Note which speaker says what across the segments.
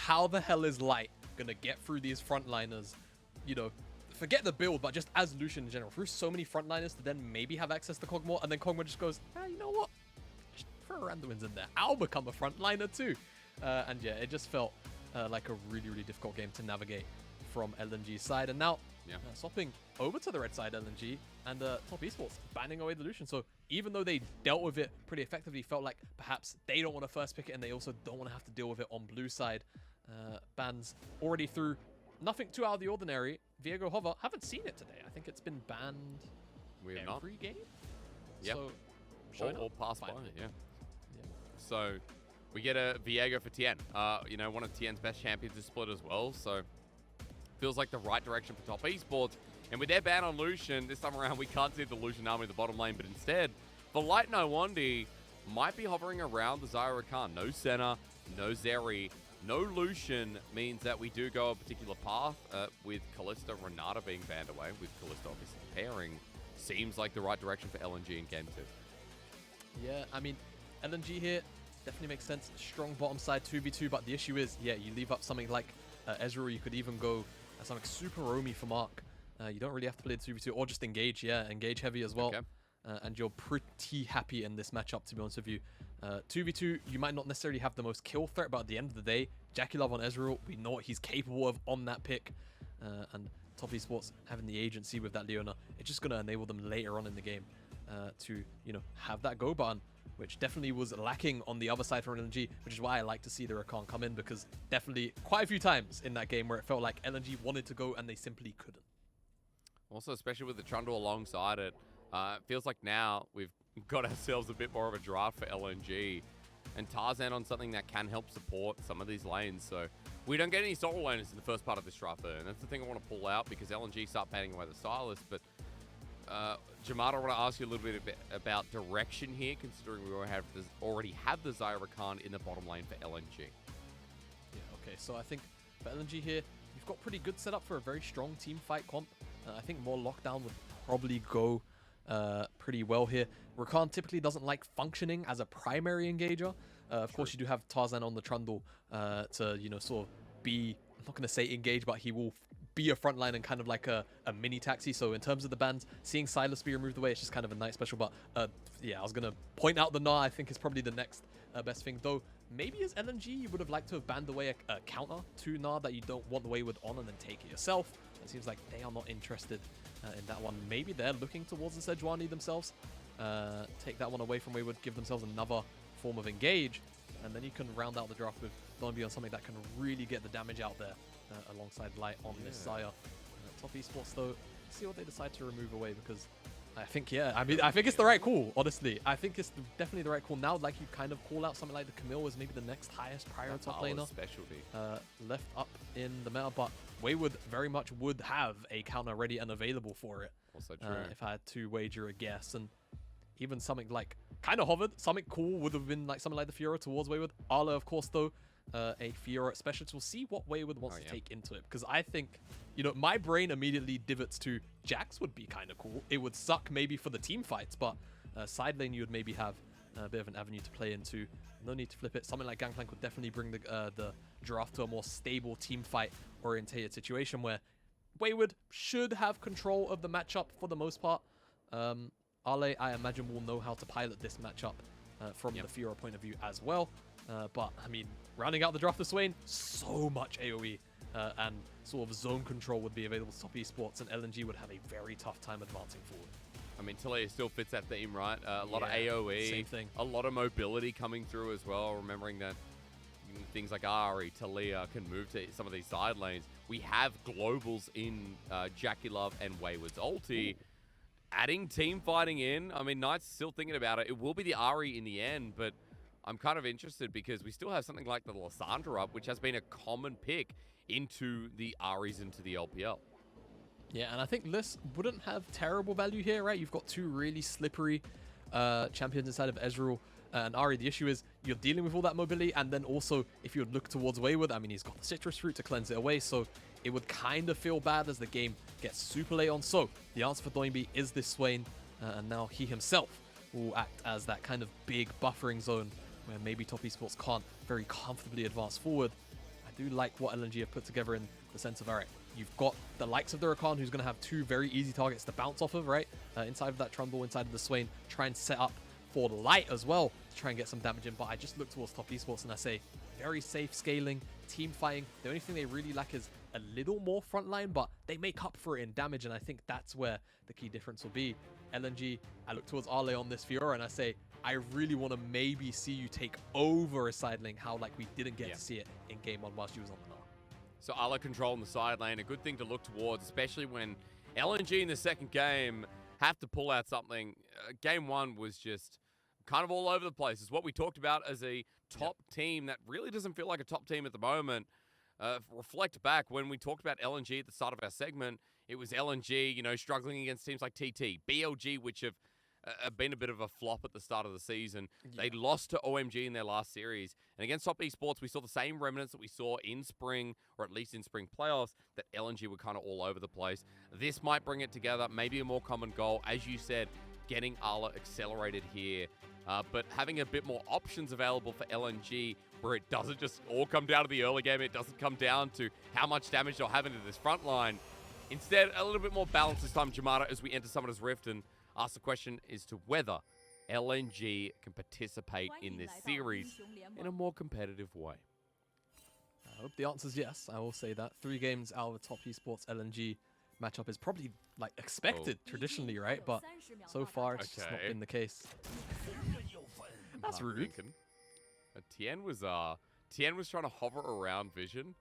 Speaker 1: how the hell is Light gonna get through these frontliners? You know, forget the build, but just as Lucian in general, through so many frontliners to then maybe have access to Kog'Maw, and then Kog'Maw just goes, you know what? Just throw Randuin's in there. I'll become a frontliner too. And yeah, it just felt like a really, really difficult game to navigate from LNG's side. And now, swapping over to the red side, LNG, and Top Esports banning away the Lucian. So even though they dealt with it pretty effectively, felt like perhaps they don't want to first pick it, and they also don't want to have to deal with it on blue side. Bans already through. Nothing too out of the ordinary. Viego Hover, haven't seen it today. I think it's been banned every game.
Speaker 2: Yep.
Speaker 1: So,
Speaker 2: all passed by, yeah. So we get a Viego for Tien. You know, one of Tien's best champions is split as well. So feels like the right direction for Top Esports. And with their ban on Lucian, this time around, we can't see the Lucian army in the bottom lane, but instead, the Light No Wandi might be hovering around the Zyra Khan. No Senna, no Zeri, no Lucian means that we do go a particular path with Kalista, Renata being banned away, with Kalista obviously pairing. Seems like the right direction for LNG in Game 2.
Speaker 1: Yeah, I mean, LNG here definitely makes sense. Strong bottom side 2v2, but the issue is, yeah, you leave up something like Ezreal. You could even go something super roamy for Mark. You don't really have to play the 2v2 or just engage. Yeah, engage heavy as well. Okay. And you're pretty happy in this matchup, to be honest with you. 2v2, you might not necessarily have the most kill threat, but at the end of the day, Jackie Love on Ezreal, we know what he's capable of on that pick. And Top Esports having the agency with that Leona, it's just going to enable them later on in the game to, you know, have that go button, which definitely was lacking on the other side from LNG, which is why I like to see the Rakan come in, because definitely quite a few times in that game where it felt like LNG wanted to go and they simply couldn't.
Speaker 2: Also, especially with the Trundle alongside it, it feels like now we've got ourselves a bit more of a draft for LNG and Tarzan on something that can help support some of these lanes. So we don't get any solo laners in the first part of this draft there, and that's the thing I want to pull out, because LNG start banning away the Silas. But Jamada, I want to ask you a little bit about direction here, considering we already have the Zyra Khan in the bottom lane for LNG.
Speaker 1: Yeah, okay, so I think for LNG here, you've got pretty good setup for a very strong team fight comp. I think more lockdown would probably go pretty well here. Rakan typically doesn't like functioning as a primary engager. Of course, you do have Tarzan on the Trundle to, you know, sort of be, I'm not going to say engage, but he will be a frontline and kind of like a mini taxi. So in terms of the bans, seeing Silas be removed away, it's just kind of a nice special. But yeah, I was going to point out the Gnar, I think is probably the next best thing. Though maybe as LNG, you would have liked to have banned away a counter to Gnar that you don't want the Wayward on and then take it yourself. It seems like they are not interested in that one. Maybe they're looking towards the Sejuani themselves. Take that one away from Wayward, give themselves another form of engage, and then you can round out the draft with Dombey on something that can really get the damage out there alongside Light on this Xayah. Top Esports, though, see what they decide to remove away, because I think, yeah, I mean, I think it's the right call, honestly. I think it's definitely the right call. Now, like, you kind of call out something like the Camille as maybe the next highest prior top laner.
Speaker 2: Specialty.
Speaker 1: Left up in the meta, but Wayward very much would have a counter ready and available for it.
Speaker 2: Also true.
Speaker 1: If I had to wager a guess. And even something like kind of hovered, something cool would have been like something like the Fiora towards Wayward. Arla, of course, though, a Fiora specialist. We'll see what Wayward wants to take into it, because I think, you know, my brain immediately divots to Jax would be kind of cool. It would suck maybe for the team fights, but side lane you would maybe have a bit of an avenue to play into. No need to flip it. Something like Gangplank would definitely bring the draft to a more stable team fight orientated situation where Wayward should have control of the matchup for the most part. Ale, I imagine, will know how to pilot this matchup from the Fiora point of view as well. But, I mean, rounding out the draft of Swain, so much AoE and sort of zone control would be available to Top Esports, and LNG would have a very tough time advancing forward.
Speaker 2: I mean, Taliyah still fits that theme, right? A lot of AoE,
Speaker 1: same thing. A
Speaker 2: lot of mobility coming through as well, remembering that things like Ahri, Taliyah can move to some of these side lanes. We have globals in Jackie Love and Wayward's ulti. Adding team fighting in, I mean, Knight's still thinking about it. It will be the Ahri in the end, but I'm kind of interested because we still have something like the Lissandra up, which has been a common pick into the Ahris into the LPL.
Speaker 1: Yeah, and I think Liss wouldn't have terrible value here, right? You've got two really slippery champions inside of Ezreal and Ahri. The issue is you're dealing with all that mobility, and then also if you would look towards Wayward, I mean, he's got the citrus fruit to cleanse it away, so it would kind of feel bad as the game gets super late on. So the answer for Doinby is this Swain, and now he himself will act as that kind of big buffering zone where maybe Top Esports can't very comfortably advance forward. I do like what LNG have put together in the sense of, all right, you've got the likes of the Rakan, who's going to have 2 very easy targets to bounce off of, right? Inside of that Trundle, inside of the Swain, try and set up for the Light as well to try and get some damage in. But I just look towards Top Esports and I say, very safe scaling, team fighting. The only thing they really lack is a little more frontline, but they make up for it in damage, and I think that's where the key difference will be. LNG, I look towards Ale on this Fiora and I say, I really want to maybe see you take over a side lane, how like we didn't get to see it in game 1 while she was on the Gnar.
Speaker 2: So Ala controlling the side lane, a good thing to look towards, especially when LNG in the second game have to pull out something. Game 1 was just kind of all over the place. It's what we talked about as a top team that really doesn't feel like a top team at the moment. Reflect back when we talked about LNG at the start of our segment, it was LNG, you know, struggling against teams like TT, BLG, which have been a bit of a flop at the start of the season. They lost to OMG in their last series. And against Top Esports, we saw the same remnants that we saw in spring, or at least in spring playoffs, that LNG were kind of all over the place. This might bring it together, maybe a more common goal. As you said, getting Ala accelerated here. But having a bit more options available for LNG, where it doesn't just all come down to the early game, it doesn't come down to how much damage they'll have into this front line. Instead, a little bit more balance this time, Jamada, as we enter Summoner's Rift, and ask the question as to whether LNG can participate in this series in a more competitive way.
Speaker 1: I hope the answer is yes. I will say that. 3 games out of the Top Esports LNG matchup is probably like expected traditionally, right? But so far it's just not been the case. That's rude.
Speaker 2: Tien was trying to hover around Vision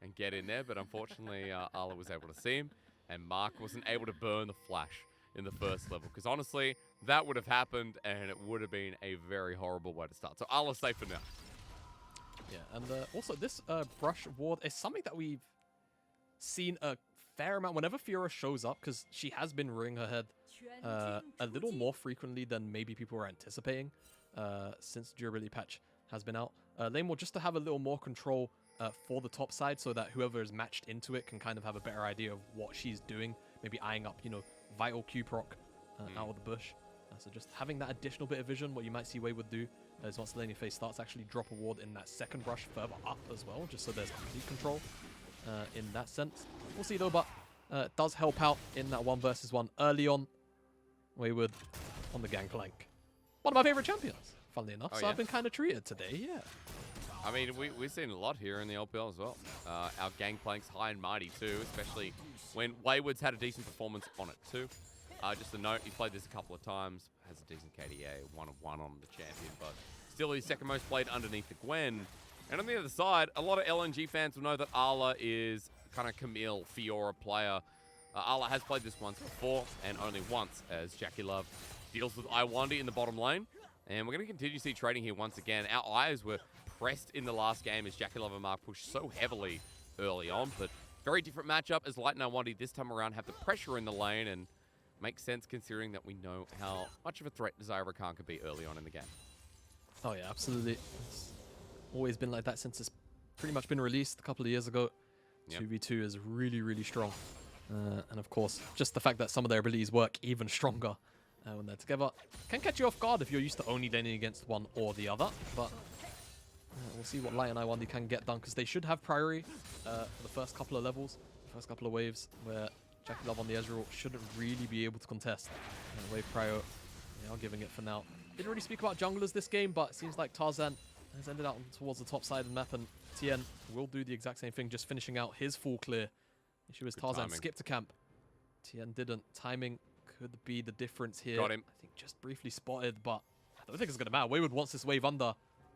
Speaker 2: and get in there, but unfortunately Ala was able to see him, and Mark wasn't able to burn the flash in the first level, because honestly, that would have happened and it would have been a very horrible way to start. So Ala's safe for now.
Speaker 1: Yeah, and also this brush ward is something that we've seen a fair amount whenever Fiora shows up, because she has been rearing her head a little more frequently than maybe people were anticipating since durability patch has been out. Lane War, just to have a little more control for the top side, so that whoever is matched into it can kind of have a better idea of what she's doing, maybe eyeing up, you know, vital Q proc out of the bush. So just having that additional bit of vision, what you might see Wayward do is once the laning phase starts, actually drop a ward in that second brush further up as well, just so there's complete control in that sense. We'll see though, but it does help out in that 1 versus 1 early on. Wayward on the Gangplank. One of my favorite champions, funnily enough. So I've been kind of treated today, yeah.
Speaker 2: I mean, we've seen a lot here in the LPL as well. Our Gangplank's high and mighty too, especially when Wayward's had a decent performance on it too. Just a note, he's played this a couple of times, has a decent KDA, 1 of 1 on the champion, but still he's second most played underneath the Gwen. And on the other side, a lot of LNG fans will know that Ala is kind of Camille, Fiora player. Ala has played this once before, and only once, as Jackie Love deals with Iwandi in the bottom lane. And we're going to continue to see trading here once again. Our eyes were pressed in the last game as Jackie Love and Mark pushed so heavily early on, but very different matchup as Light and Iwandi this time around have the pressure in the lane, and makes sense considering that we know how much of a threat Desire Rakan could be early on in the game.
Speaker 1: Oh yeah, absolutely. It's always been like that since it's pretty much been released a couple of years ago. 2v2 is really, really strong. And of course, just the fact that some of their abilities work even stronger when they're together can catch you off guard if you're used to only laning against one or the other. But we'll see what Light and Iwandi can get done, because they should have priority for the first couple of levels, first couple of waves, where Jackie Love on the Ezreal shouldn't really be able to contest. Wave prio, giving it for now. Didn't really speak about junglers this game, but it seems like Tarzan has ended out towards the top side of the map, and Tien will do the exact same thing, just finishing out his full clear. Issue is Tarzan skipped to camp. Tien didn't. Timing could be the difference here.
Speaker 2: Got him.
Speaker 1: I think just briefly spotted, but I don't think it's going to matter. Wayward wants this wave under.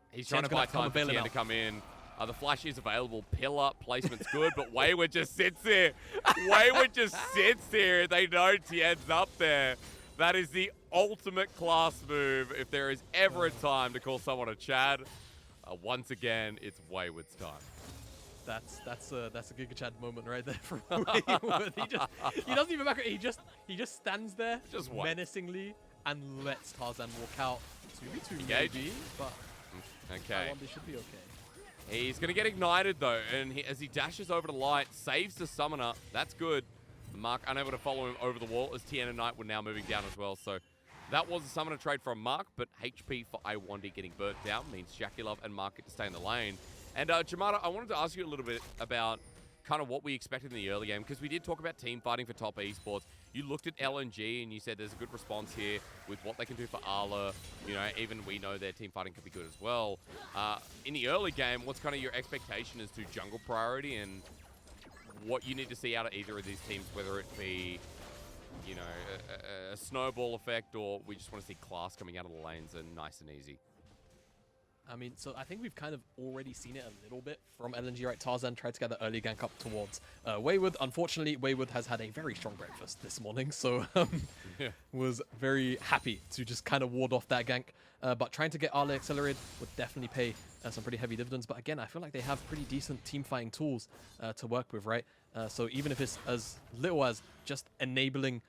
Speaker 2: He's trying to buy time for Tien to come in. The flash is available. Pillar placement's good, but Wayward just sits there. Wayward just sits there. They know Tien's up there. That is the ultimate class move. If there is ever a time to call someone a Chad, once again, it's Wayward's time.
Speaker 1: That's a Giga Chad moment right there from Wayward. He doesn't even back. He just stands there,
Speaker 2: just
Speaker 1: menacingly, and lets Tarzan walk out. 2v2 maybe, but
Speaker 2: okay.
Speaker 1: They should be okay.
Speaker 2: He's going to get ignited, though, and as he dashes over to Light, saves the Summoner. That's good. Mark unable to follow him over the wall, as Tien and Knight were now moving down as well. So that was a Summoner trade from Mark, but HP for Iwandi getting burnt down means Jackie Love and Mark get to stay in the lane. And Jamada, I wanted to ask you a little bit about kind of what we expected in the early game, because we did talk about team fighting for top esports. You looked at LNG and you said there's a good response here with what they can do for Arla. You know, even we know their team fighting could be good as well. In the early game, what's kind of your expectation as to jungle priority and what you need to see out of either of these teams, whether it be, you know, a snowball effect, or we just want to see class coming out of the lanes and nice and easy?
Speaker 1: I mean, so I think we've kind of already seen it a little bit from LNG, right? Tarzan tried to get the early gank up towards Wayward. Unfortunately, Wayward has had a very strong breakfast this morning, so was very happy to just kind of ward off that gank. But trying to get Arla accelerated would definitely pay some pretty heavy dividends. But again, I feel like they have pretty decent team fighting tools to work with, right? So even if it's as little as just enabling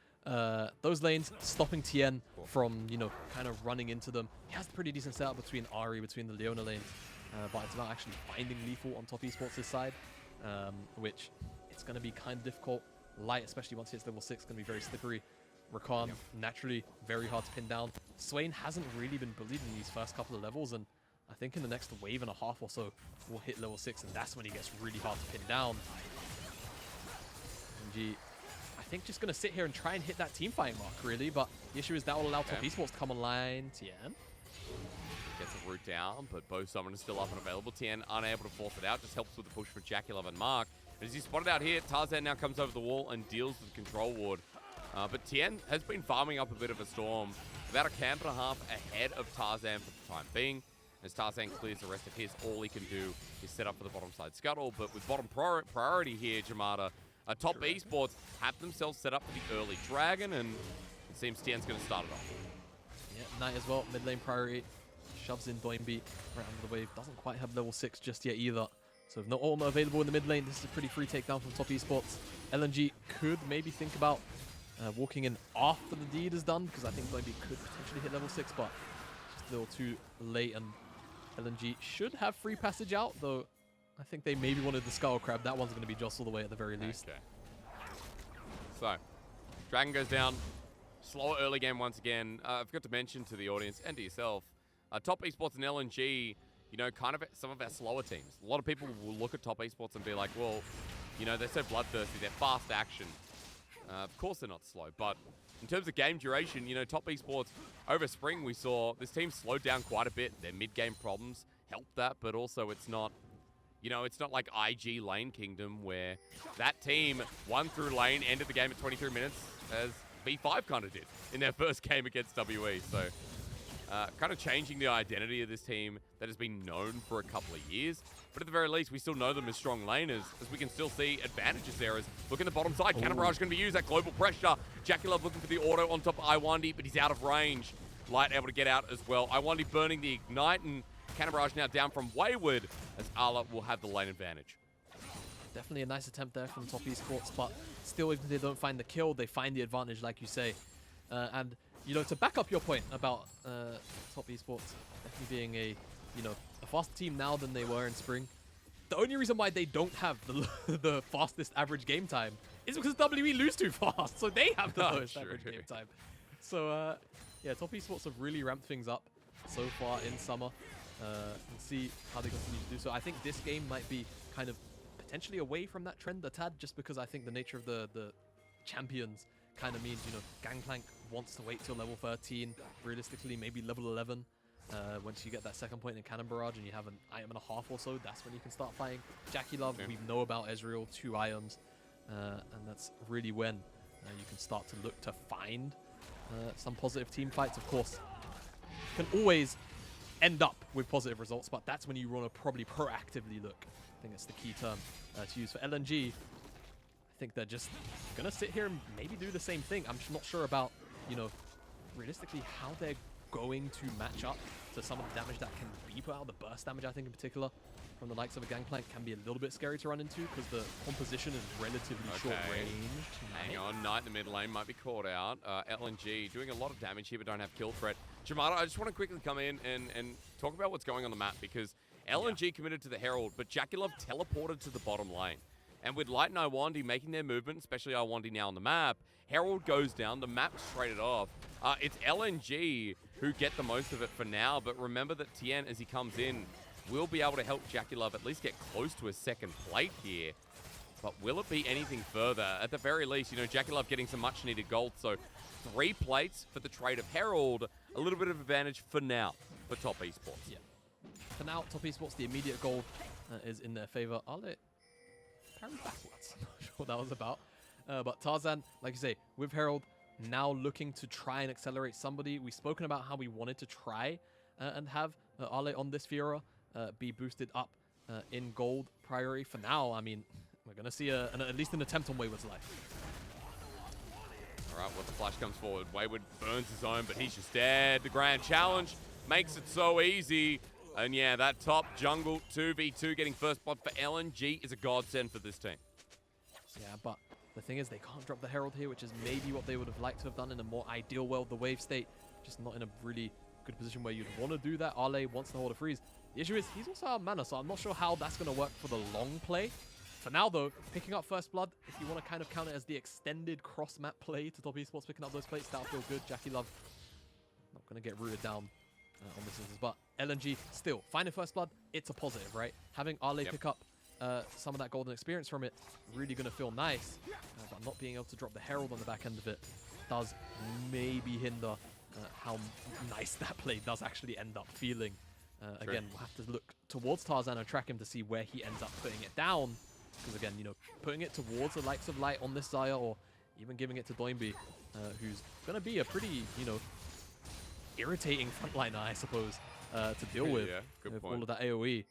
Speaker 1: those lanes, stopping TN from, you know, kind of running into them. He has a pretty decent setup between Ari, between the Leona lanes, but it's about actually finding lethal on top esports' side, which it's going to be kind of difficult. Light, especially once he hits level 6, going to be very slippery. Rakan, naturally, very hard to pin down. Swain hasn't really been bullied in these first couple of levels, and I think in the next wave and a half or so, we'll hit level 6, and that's when he gets really hard to pin down. LNG, I think, just going to sit here and try and hit that team fighting mark, really, but the issue is that will allow top esports to come online. Tien
Speaker 2: gets a root down, but both summon is still up and available. Tien unable to force it out, just helps with the push for JackeyLove and Mark. As he spotted out here, Tarzan now comes over the wall and deals with control ward. But Tien has been farming up a bit of a storm, about a camp and a half ahead of Tarzan for the time being. As Tarzan clears the rest of his, all he can do is set up for the bottom side scuttle. But with bottom priority here, Jamada, Top Esports have themselves set up for the early dragon, and it seems Tien's going to start it off.
Speaker 1: Yeah, Knight as well, mid lane priority. Shoves in Doinby right under the wave. Doesn't quite have level 6 just yet either. So with no ultimate available in the mid lane, this is a pretty free takedown from Top Esports. LNG could maybe think about walking in after the deed is done, because I think Doinby could potentially hit level 6, but just a little too late, and LNG should have free passage out, though I think they maybe wanted the Skull Crab. That one's going to be jostled away at the very least.
Speaker 2: Okay. So, Dragon goes down. Slower early game once again. I forgot to mention to the audience and to yourself, Top Esports and LNG, you know, kind of some of our slower teams. A lot of people will look at Top Esports and be like, well, you know, they're so bloodthirsty, they're fast action. Of course they're not slow, but in terms of game duration, you know, Top Esports, over spring we saw this team slowed down quite a bit. Their mid-game problems helped that, but also it's not, you know, it's not like IG Lane Kingdom where that team won through lane, ended the game at 23 minutes, as V5 kind of did in their first game against WE. So kind of changing the identity of this team that has been known for a couple of years. But at the very least, we still know them as strong laners, as we can still see advantages there. As look at the bottom side, Cannon Barrage going to be used, that global pressure. JackeyLove looking for the auto on top of Iwandi, but he's out of range. Light able to get out as well. Iwandi burning the ignite, and Cannon Barrage now down from Wayward, as Arla will have the lane advantage.
Speaker 1: Definitely a nice attempt there from Top Esports, but still, even if they don't find the kill, they find the advantage, like you say. And, you know, to back up your point about Top Esports definitely being a, you know, a faster team now than they were in spring, the only reason why they don't have the fastest average game time is because WE lose too fast, so they have the lowest average game time. So, yeah, Top Esports have really ramped things up so far in summer, and see how they continue to do so. I think this game might be kind of potentially away from that trend a tad, just because I think the nature of the champions kind of means, you know, Gangplank wants to wait till level 13, realistically maybe level 11. Once you get that second point in Cannon Barrage and you have an item and a half or so, that's when you can start fighting. JackeyLove, we know about Ezreal, 2 items, and that's really when you can start to look to find some positive team fights. Of course, can always end up with positive results, but that's when you want to probably proactively look. I think that's the key term to use for LNG. I think they're just going to sit here and maybe do the same thing. I'm not sure about, you know, realistically how they're going to match up to some of the damage that can be put out. The burst damage, I think, in particular, from the likes of a Gangplank can be a little bit scary to run into because the composition is relatively short range.
Speaker 2: Hang on, Knight in the mid lane might be caught out. LNG doing a lot of damage here but don't have kill threat. Jamada, I just want to quickly come in and talk about what's going on the map, because LNG committed to the Herald, but JackeyLove teleported to the bottom lane. And with Light and Iwandi making their movement, especially Iwandi now on the map, Herald goes down, the map's traded off. It's LNG who get the most of it for now, but remember that Tien, as he comes in, will be able to help Jackie Love at least get close to a second plate here. But will it be anything further? At the very least, you know, Jackie Love getting some much-needed gold. So 3 plates for the trade of Herald. A little bit of advantage for now for Top Esports.
Speaker 1: Yeah. For now, Top Esports, the immediate gold is in their favor. I'll let parry backwards. Not sure what that was about. But Tarzan, like you say, with Herald, now looking to try and accelerate somebody. We've spoken about how we wanted to try and have Ale on this Fiora be boosted up in gold priority. For now, I mean, we're going to see at least an attempt on Wayward's life.
Speaker 2: All right, well, the flash comes forward. Wayward burns his own, but he's just dead. The grand challenge makes it so easy. And yeah, that top jungle 2v2 getting first blood for LNG is a godsend for this team.
Speaker 1: Yeah, but the thing is, they can't drop the Herald here, which is maybe what they would have liked to have done in a more ideal world, the wave state. Just not in a really good position where you'd want to do that. Ale wants to hold a freeze. The issue is, he's also out of mana, so I'm not sure how that's going to work for the long play. For now, though, picking up First Blood, if you want to kind of count it as the extended cross-map play to Top Esports, picking up those plates, that'll feel good. Jackie Love not going to get rooted down on this instance, but LNG still finding First Blood, it's a positive, right? Having Ale pick up some of that golden experience from it, really going to feel nice, but not being able to drop the Herald on the back end of it does maybe hinder how nice that play does actually end up feeling. Again, we'll have to look towards Tarzan and track him to see where he ends up putting it down, because again, you know, putting it towards the likes of Light on this Xayah, or even giving it to Doinby, who's going to be a pretty, you know, irritating frontliner, I suppose, to deal with, with all of that AoE.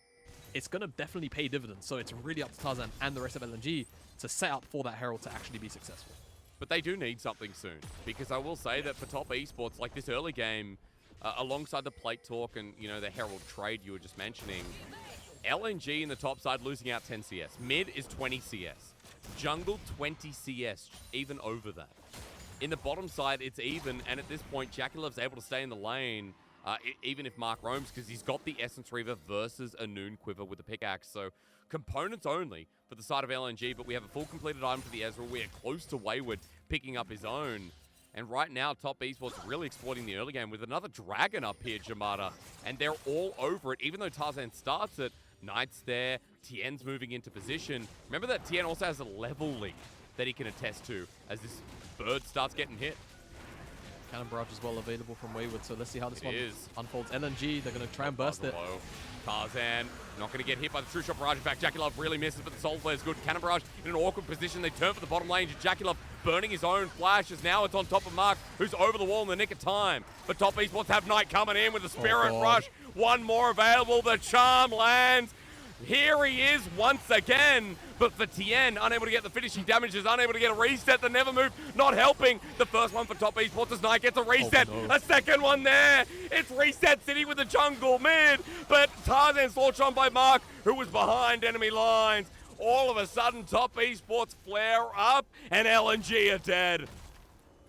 Speaker 1: It's going to definitely pay dividends, so it's really up to Tarzan and the rest of LNG to set up for that Herald to actually be successful.
Speaker 2: But they do need something soon, because I will say that for Top Esports, like this early game, alongside the plate talk and, you know, the Herald trade you were just mentioning, LNG in the top side losing out 10 CS. Mid is 20 CS. Jungle 20 CS, even over that. In the bottom side, it's even, and at this point, Jackie Love's able to stay in the lane, even if Mark roams, because he's got the Essence Reaver versus a Noon Quiver with the pickaxe. So components only for the side of LNG, but we have a full completed item for the Ezreal. We are close to Wayward picking up his own. And right now, Top Esports really exploiting the early game with another Dragon up here, Jamada. And they're all over it, even though Tarzan starts it. Knight's there, Tien's moving into position. Remember that Tien also has a level lead that he can attest to as this bird starts getting hit.
Speaker 1: Cannon Barrage as well available from Wayward, so let's see how this one unfolds. LNG, they're going to try and burst it.
Speaker 2: Tarzan not going to get hit by the True Shot Barrage. In fact, Jackie Love really misses, but the Soul Flare is good. Cannon Barrage in an awkward position. They turn for the bottom lane. Jackie Love burning his own flashes. Now it's on top of Mark, who's over the wall in the nick of time. But Top Esports have Knight coming in with the Spirit Rush. One more available. The charm lands. Here he is once again, but for Tien, unable to get the finishing damages, unable to get a reset. The Never Move not helping. The first one for Top Esports as Knight gets a reset.
Speaker 1: Oh, no.
Speaker 2: A second one there. It's Reset City with the jungle mid, but Tarzan's launched on by Mark, who was behind enemy lines. All of a sudden, Top Esports flare up, and LNG are dead.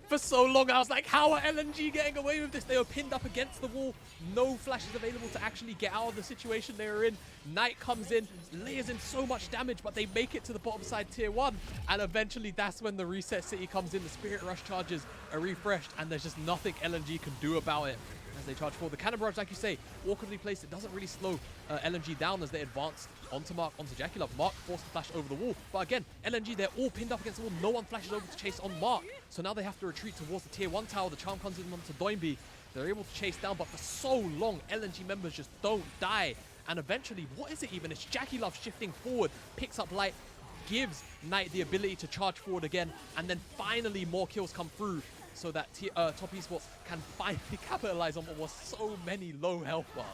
Speaker 1: For so long, I was like, how are LNG getting away with this? They were pinned up against the wall. No flashes available to actually get out of the situation they were in. Knight comes in, layers in so much damage, but they make it to the bottom side tier 1. And eventually, that's when the Reset City comes in. The Spirit Rush charges are refreshed, and there's just nothing LNG can do about it as they charge forward. The Cannon Barrage, like you say, awkwardly placed. It doesn't really slow LNG down as they advance onto Mark, onto Jackie Love. Mark forced to flash over the wall. But again, LNG, they're all pinned up against the wall. No one flashes over to chase on Mark. So now they have to retreat towards the tier 1 tower. The charm comes in onto Doinby. They're able to chase down, but for so long, LNG members just don't die. And eventually, what is it even? It's Jackie Love shifting forward, picks up Light, gives Knight the ability to charge forward again, and then finally more kills come through so that Top Esports can finally capitalize on what was so many low health bars.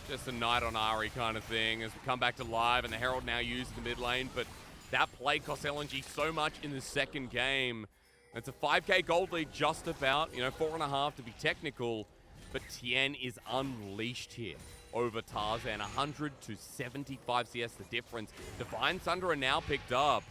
Speaker 2: Just a Knight on Ari kind of thing as we come back to live, and the Herald now used the mid lane, but that play cost LNG so much in the second game. It's a 5k gold lead just about, you know, 4.5 to be technical, but Tien is unleashed here over Tarzan. 100 to 75 CS the difference. Divine Thunder are now picked up,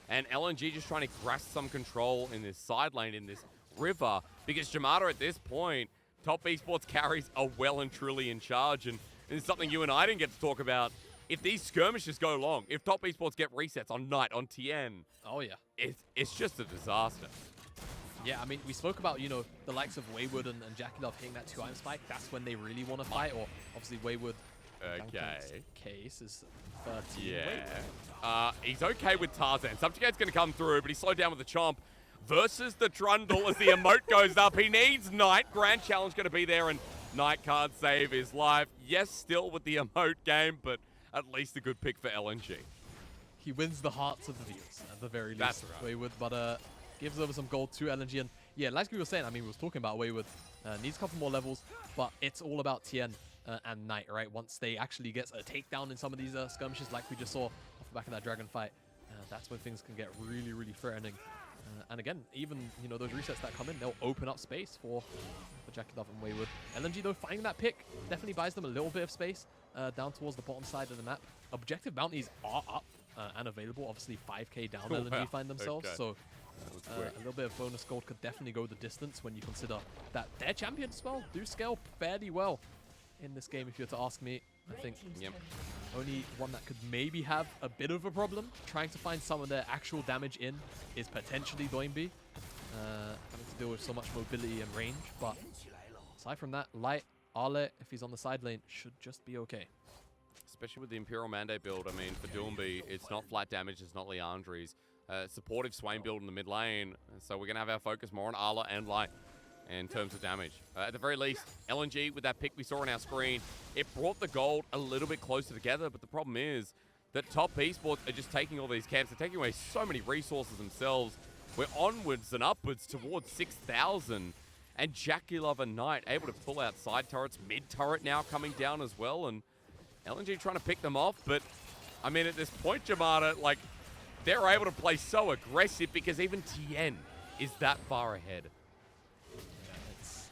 Speaker 2: and LNG just trying to grasp some control in this side lane, in this river, because Jamada at this point, Top Esports carries are well and truly in charge, and it's something you and I didn't get to talk about. If these skirmishes go long, if Top Esports get resets on Knight, on Tien,
Speaker 1: oh yeah,
Speaker 2: it's just a disaster.
Speaker 1: Yeah, I mean, we spoke about, you know, the likes of Wayward and Jackie Love hitting that 2-item spike. That's when they really want to fight, or obviously Wayward
Speaker 2: Okay.
Speaker 1: Case is 13.
Speaker 2: Yeah. He's okay with Tarzan. Subjugate's going to come through, but he's slowed down with the Chomp. Versus the Trundle as the emote goes up. He needs Knight. Grand Challenge going to be there, and Knight can't save his life. Yes, still with the emote game, but at least a good pick for LNG.
Speaker 1: He wins the hearts of the viewers, at the very least.
Speaker 2: That's right.
Speaker 1: Wayward, but gives over some gold to LNG. And yeah, like we were saying, I mean, we was talking about Wayward. Needs a couple more levels, but it's all about Tien and Knight, right? Once they actually get a takedown in some of these skirmishes like we just saw off the back of that Dragon fight, that's when things can get really, really threatening. And again, even, you know, those resets that come in, they'll open up space for JackeyLove and Wayward. LNG, though, finding that pick definitely buys them a little bit of space down towards the bottom side of the map. Objective bounties are up and available. Obviously, 5k down LNG find themselves, so a little bit of bonus gold could definitely go the distance when you consider that their champions as well do scale fairly well in this game, if you were to ask me. I think only one that could maybe have a bit of a problem trying to find some of their actual damage in is potentially Doinby, having to deal with so much mobility and range. But aside from that, Light, Ale, if he's on the side lane, should just be okay.
Speaker 2: Especially with the Imperial Mandate build. I mean, for Doomby, it's not flat damage, it's not Leandri's. Supportive Swain build in the mid lane, so we're going to have our focus more on Ala and Light in terms of damage. At the very least, LNG, with that pick we saw on our screen, it brought the gold a little bit closer together, but the problem is that Top Esports are just taking all these camps. They're taking away so many resources themselves. We're onwards and upwards towards 6,000, and JackeyLove and Knight able to pull out side turrets, mid turret now coming down as well, and LNG trying to pick them off. But I mean, at this point, Jamada, like, they're able to play so aggressive because even Tien is that far ahead.
Speaker 1: It's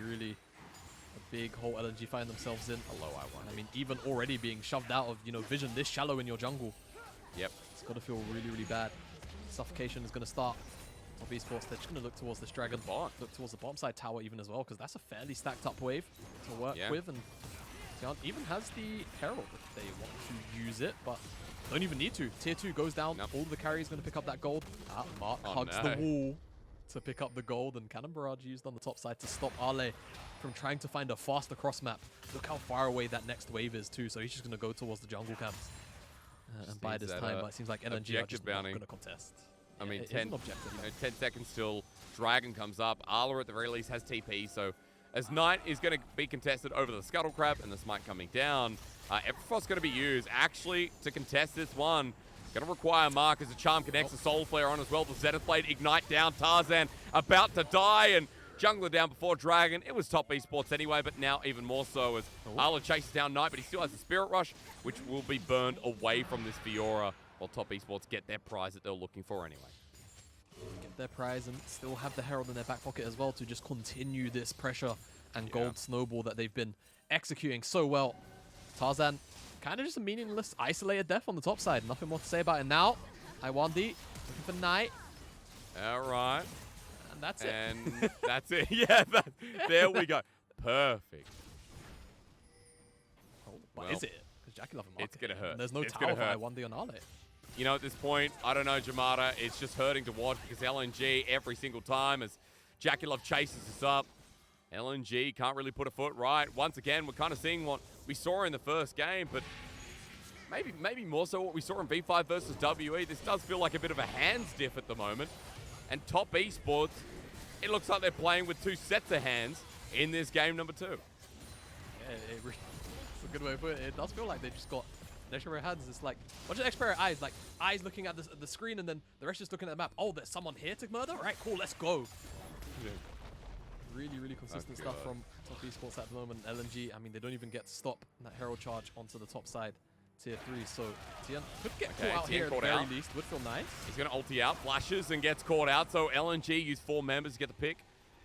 Speaker 1: really a big hole LNG find themselves in.
Speaker 2: Hello, I
Speaker 1: mean, even already being shoved out of, you know, vision this shallow in your jungle.
Speaker 2: Yep.
Speaker 1: It's got to feel really, really bad. Suffocation is going to start. Top Esports, they're just going to look towards this dragon. Look towards the bottom side tower even as well, because that's a fairly stacked up wave to work with. And Tian even has the Herald if they want to use it, but don't even need to. Tier 2 goes down. All of the carries going to pick up that gold. Mark hugs the wall to pick up the gold, and Cannon Barrage used on the top side to stop Ale from trying to find a faster cross map. Look how far away that next wave is too, so he's just going to go towards the jungle camps and buy this time, but it seems like LNG are just not going to contest.
Speaker 2: I mean, 10 seconds till Dragon comes up. Arla at the very least has TP, so as Knight is going to be contested over the Scuttle Crab and the Smite coming down, Everfrost's going to be used actually to contest this one. Going to require Mark as a Charm connects the Soul Flare on as well. The Zenith Blade Ignite down. Tarzan about to die, and Jungler down before Dragon. It was Top Esports anyway, but now even more so as Arla chases down Knight, but he still has the Spirit Rush, which will be burned away from this Fiora, while Top Esports get their prize that they're looking for anyway.
Speaker 1: Get their prize and still have the Herald in their back pocket as well to just continue this pressure and gold snowball that they've been executing so well. Tarzan, kind of just a meaningless isolated death on the top side. Nothing more to say about it now. Iwandi looking for Knight.
Speaker 2: All right.
Speaker 1: And that's it.
Speaker 2: And that's it. Yeah, there we go. Perfect.
Speaker 1: But is it? Because JackeyLove and Mark,
Speaker 2: it's going to hurt.
Speaker 1: And there's no tower for Iwandi on Ale.
Speaker 2: You know, at this point, I don't know, Jamada, it's just hurting to watch because LNG every single time as JackeyLove chases us up, LNG can't really put a foot right. Once again, we're kind of seeing what we saw in the first game, but maybe more so what we saw in V5 versus WE. This does feel like a bit of a hands diff at the moment. And Top Esports, it looks like they're playing with two sets of hands in this game number 2.
Speaker 1: Yeah, it's a good way to put it. It does feel like they just got an extra pair of hands. It's like a bunch of extra pair of eyes, like eyes looking at the screen and then the rest just looking at the map. Oh, there's someone here to murder? All right, cool, let's go. Yeah. Really, really consistent stuff from Top Esports at the moment. LNG, I mean, they don't even get to stop that Herald charge onto the top side, tier 3. So Tien could get caught out here at the very least. Would feel nice.
Speaker 2: He's going to ulti out, flashes, and gets caught out. So LNG use 4 members to get the pick.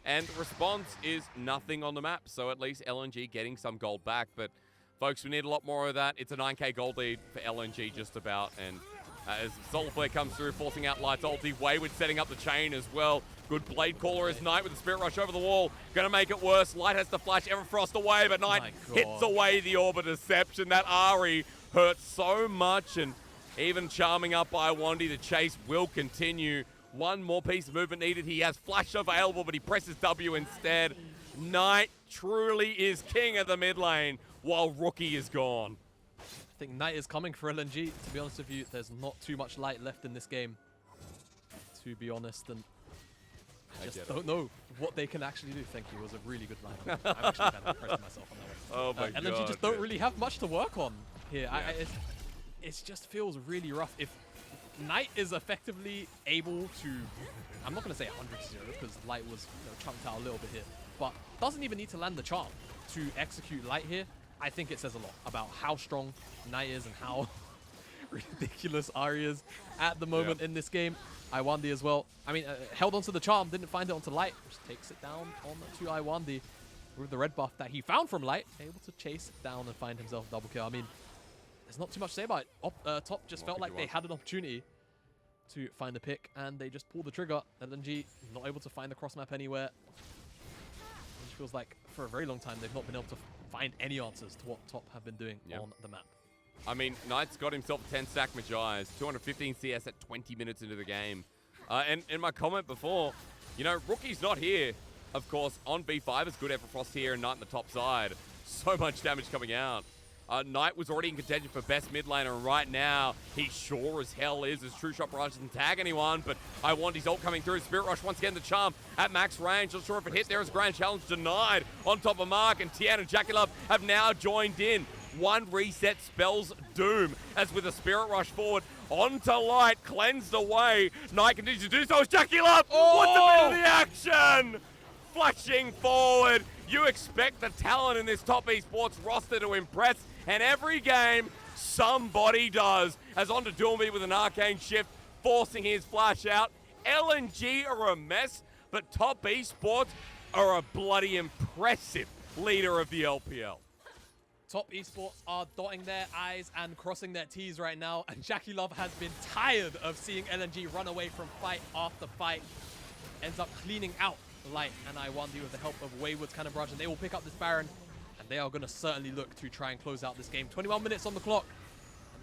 Speaker 2: And the response is nothing on the map. So at least LNG getting some gold back. But folks, we need a lot more of that. It's a 9k gold lead for LNG just about. And as Solar Flare comes through, forcing out Light's ulti. Wayward setting up the chain as well. Good Blade Caller as Knight with the Spirit Rush over the wall. Going to make it worse. Light has to flash Everfrost away, but Knight hits away the Orb of Deception. That Ahri hurts so much, and even charming up by Iwandi, the chase will continue. One more piece of movement needed. He has Flash available, but he presses W instead. Knight truly is king of the mid lane. while Rookie is gone.
Speaker 1: I think Knight is coming for LNG. To be honest with you, there's not too much light left in this game, to be honest, and I just don't know what they can actually do. Thank you. It was a really good line. I'm actually kind of impressed myself on that one.
Speaker 2: Oh my god.
Speaker 1: LNG just don't really have much to work on here.
Speaker 2: Yeah.
Speaker 1: It just feels really rough. If Knight is effectively able to, I'm not going to say 100-0 because Light was chunked out a little bit here, but doesn't even need to land the charm to execute Light here. I think it says a lot about how strong Knight is and how ridiculous Ari is at the moment in this game. Iwandi as well. I mean, held onto the charm, didn't find it onto Light. Just takes it down on to Iwandi with the red buff that he found from Light. Able to chase it down and find himself double kill. I mean, there's not too much to say about it. Top just felt like they had an opportunity to find the pick, and they just pulled the trigger. LNG not able to find the cross map anywhere. Which feels like for a very long time they've not been able to find any answers to what Top have been doing on the map.
Speaker 2: I mean, Knight's got himself a 10-stack Magi's, 215 CS at 20 minutes into the game. And in my comment before, you know, Rookie's not here, of course, on B5 is good Everfrost here and Knight on the top side. So much damage coming out. Knight was already in contention for best mid laner, and right now, he sure as hell is, as True Shot Barrage doesn't tag anyone, but I want his ult coming through. Spirit Rush once again, the charm at max range. Not sure if it hit there as Grand Challenge denied on top of Mark, and Tien and Jackie Love have now joined in. One reset spells doom, as with a Spirit Rush forward onto Light, cleansed away. Knight continues to do so as Jackie Love. What's the bit of the action? Flashing forward. You expect the talent in this top esports roster to impress, and every game, somebody does. As on to Doomby with an arcane shift, forcing his flash out. LNG are a mess, but top esports are a bloody impressive leader of the LPL.
Speaker 1: Top esports are dotting their I's and crossing their T's right now, and Jackie Love has been tired of seeing LNG run away from fight after fight. Ends up cleaning out Light and Iwandi with the help of Wayward's Cannon Barrage, and they will pick up this Baron, and they are going to certainly look to try and close out this game. 21 minutes on the clock,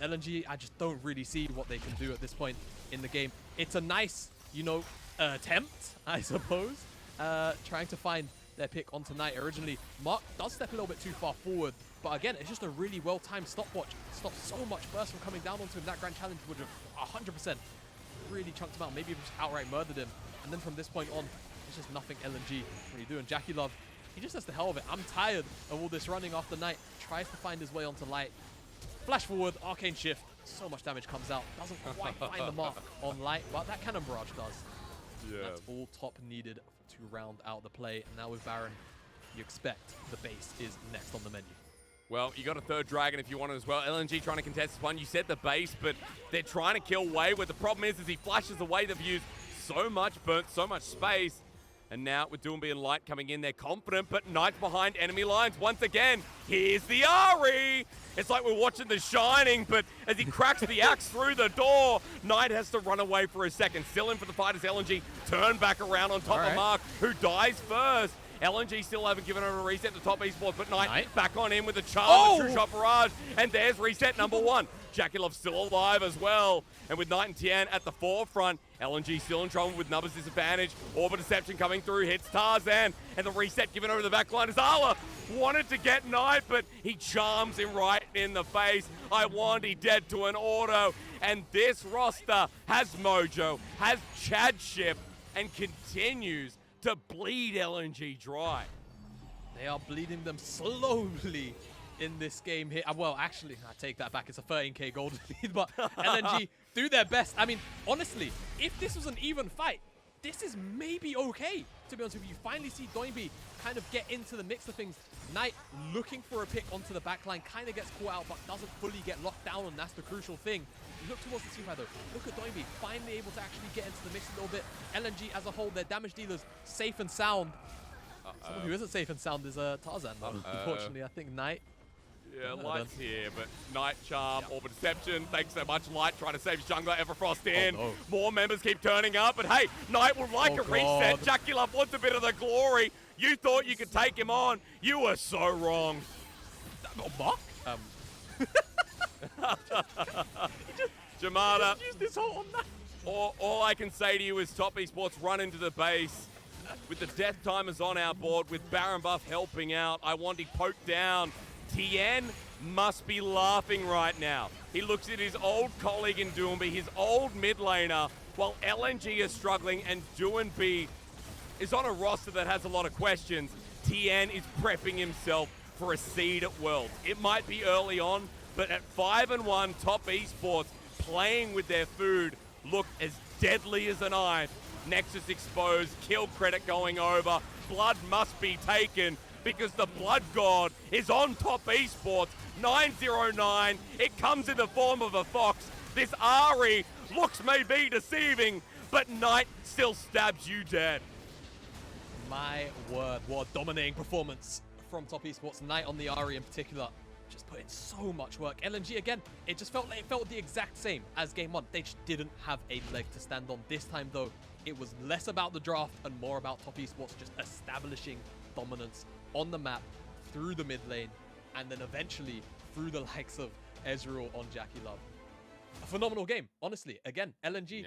Speaker 1: and LNG, I just don't really see what they can do at this point in the game. It's a nice, you know, attempt, I suppose, trying to find their pick on tonight. Originally, Mark does step a little bit too far forward, but again, it's just a really well-timed stopwatch. Stops so much burst from coming down onto him. That Grand Challenge would have 100% really chunked him out, maybe even just outright murdered him. And then from this point on, it's just nothing LNG really do. And Jackie Love, he just has the hell of it. I'm tired of all this running after Knight. Tries to find his way onto Light. Flash forward, arcane shift. So much damage comes out. Doesn't quite find the mark on Light, but that Cannon Barrage does. Yeah. That's all Top needed to round out the play. And now with Baron, you expect the base is next on the menu.
Speaker 2: Well, you got a third dragon if you want it as well. LNG trying to contest this one. You said the base, but they're trying to kill Wayward. The problem is he flashes away. They've used so much burnt, so much space. And now with Doomby and Light coming in, they're confident, but Knight's behind enemy lines once again. Here's the Ari. It's like we're watching The Shining, but as he cracks the axe through the door, Knight has to run away for a second. Still in for the fight as LNG turn back around on top of Mark, who dies first. LNG still haven't given her a reset to top esports, but Knight back on in with the charm, the True Shot Barrage, and there's reset number one. Jackie Love's still alive as well. And with Knight and Tien at the forefront, LNG still in trouble with numbers disadvantage. Orbit Deception coming through, hits Tarzan, and the reset given over the back line as Ala wanted to get Knight, but he charms him right in the face. Iwandi dead to an auto, and this roster has mojo, has Chadship, and continues to bleed LNG dry.
Speaker 1: They are bleeding them slowly in this game here. Well, actually, I take that back. It's a 13k gold lead, but LNG do their best. I mean, honestly, if this was an even fight, this is maybe okay, to be honest with you. You finally see Doinby kind of get into the mix of things. Knight looking for a pick onto the backline, kind of gets caught out, but doesn't fully get locked down, and that's the crucial thing. You look towards the teamfight though. Look at Doinby, finally able to actually get into the mix a little bit. LNG as a whole, their damage dealers safe and sound. Someone who isn't safe and sound is Tarzan, unfortunately. I think Knight.
Speaker 2: Yeah, Light's here, but Knight Charm, Orbit Deception, thanks so much. Light trying to save his jungler, Everfrost in. More members keep turning up, but hey, Knight would like a reset. Jackie Love wants a bit of the glory. You thought you could take him on. You were so wrong.
Speaker 1: Mark?
Speaker 2: Jamada,
Speaker 1: use this whole on that.
Speaker 2: All I can say to you is top esports run into the base. With the death timers on our board, with Baron buff helping out, Iwandi poked down. TN must be laughing right now. He looks at his old colleague in Doomby, his old mid laner, while LNG is struggling and Doomby is on a roster that has a lot of questions. TN is prepping himself for a seed at Worlds. It might be early on, but at 5-1, Top Esports playing with their food look as deadly as a knife. Nexus exposed, kill credit going over. Blood must be taken because the Blood God is on Top Esports. 909, it comes in the form of a fox. This Ari looks maybe deceiving, but Knight still stabs you dead.
Speaker 1: My word, what a dominating performance from Top Esports. Knight on the Ari in particular, just put in so much work. LNG again, it felt the exact same as game one. They just didn't have a leg to stand on. This time though, it was less about the draft and more about Top Esports just establishing dominance on the map through the mid lane and then eventually through the likes of Ezreal on Jackie Love. A phenomenal game, honestly. Again, LNG,